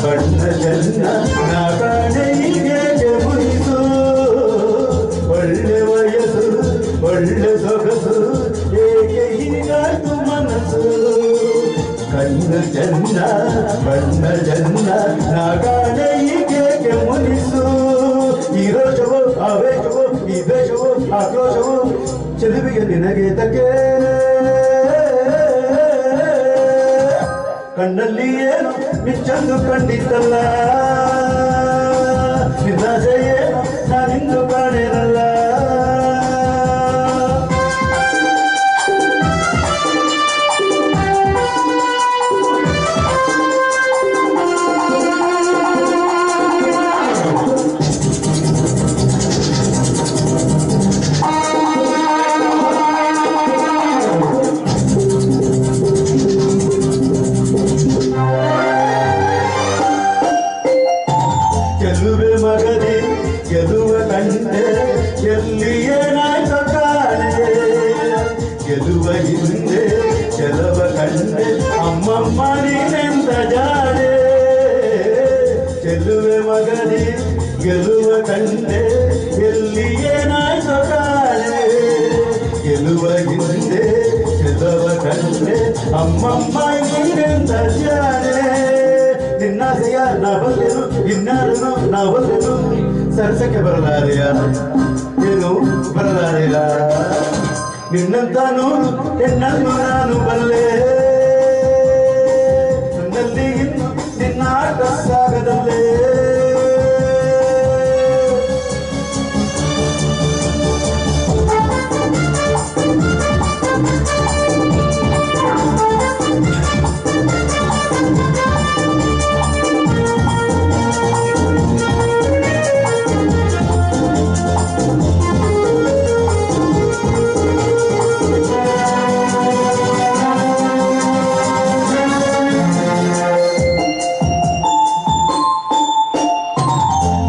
ಬಣ್ಣ ಚೆನ್ನ ನಾ ಕಾಣೆಗೆ ಮುನಿಸು ಒಳ್ಳೆ ವಯಸ್ಸು ಒಳ್ಳೆ ಸೊಗಸು ಏಕೆ ಹೀಗಾಯ್ತು ಮನಸ್ಸು ಕಣ್ಣು ಚೆನ್ನ ಬಣ್ಣ ಚೆನ್ನ ನಾ ಕಾಣೆಗೆ ಮುನಿಸು ಈ ರೋಷವು ಆವೇಶವು ಈ ದ್ವೇಷವು ಆಕ್ರೋಶವು ಚೆಲುವಿಗೆ ನಿನಗೆ ತಕ್ಕೆ ಕಣ್ಣಲ್ಲಿ ಏನು ಮಿಚ್ಚಂದು ಕಂಡಿದ್ದಲ್ಲ ನಿನ್ನಾಸೆ ಏನು ನಾನಿಂದು ಕಾಣೆನಲ್ಲ ಗೆಲುವೆ ಮಗದಿ ಗೆಲುವ ಕಂಡೆ ಎಲ್ಲಿ ಏನಾಯ್ತು ಕಾಣೆ ಗೆಲುವ ಹಿಂದೆ ಗೆಲುವ ಕಂಡೆ ಅಮ್ಮಮ್ಮ ನೀನೆಂದ ಜಾಡೆ ಗೆಲುವೆ ಮಗದಿ ಗೆಲುವ ಕಂಡೆ ಎಲ್ಲಿ ಏನಾಯ್ತು ಕಾಣೆ ಗೆಲುವ ಹಿಂದೆ ಗೆಲುವ ಕಂಡೆ ಅಮ್ಮಮ್ಮ ನೀನೆಂದ ಜಾಡೆ ನಿನ್ನಾಸೆಯ ನಾ ಬಲ್ಲೆನು ಇನ್ನಾರನು ನಾ ಬಲ್ಲೆನು ಸರಸಕ್ಕೆ ಬರಲಾರೆಯ ಏನು ಬರಲಾರೆಯ ನಿನ್ನಂತ ನೋಡು ಹೆಣ್ಣನ್ನು ನಾನು ಬಲ್ಲೆ ನನ್ನಲ್ಲಿ ಇನ್ನು ನಿನ್ನ ಆಟ ಸಾಗದಲ್ಲೇ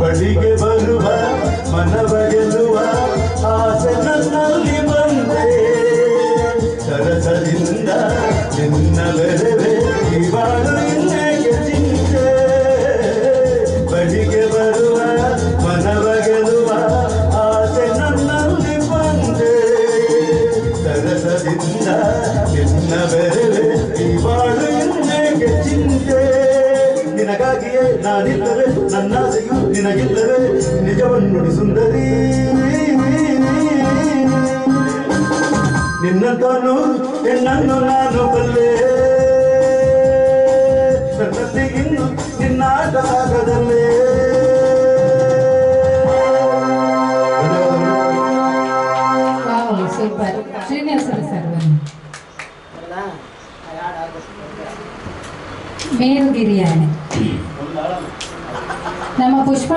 ಬಳಿಗೆ ಬರುವ ಮನವ ಗೆಲ್ಲುವ ಆಸೆ ನನ್ನಲ್ಲಿ ಬಂದೆ ಸರಸದಿಂದ ನಿನ್ನ ಬೆರವೆ ಇವಾಳು ಇನ್ನೇಕೆ ಚಿಂತೆ ಬಳಿಗೆ ಬರುವ ಮನವ ಗೆಲ್ಲುವ ಆಸೆ ನನ್ನಲ್ಲಿ ಬಂದೆ ಸರಸದಿಂದ ನಿನ್ನ ಬೆರವೆ ಇವಾಳು ಇನ್ನೇಕೆ ಚಿಂತೆ ನಿನಗಾಗಿಯೇ ನಾನಿಲ್ಲವೇ ನನ್ನಾಸೆಯು ನಿನಗಿಲ್ಲವೇ ನಿಜವನ್ನು ನುಡಿ ಸುಂದರಿ ನಿನ್ನಂತಾನು ಹೆಣ್ಣನ್ನು ನಾನು ಬಲ್ಲೆ ನನ್ನಲ್ಲಿ ಇನ್ನು ನಿನ್ನ ಆಟ ಆಗದಲ್ಲೇ ಸೂಪರ್ ಶ್ರೀನಿವಾಸರ ಸರ್ ಮೇಲ್ಗಿರಿಯಾನೆ ನಮ್ಮ ಪುಷ್ಪ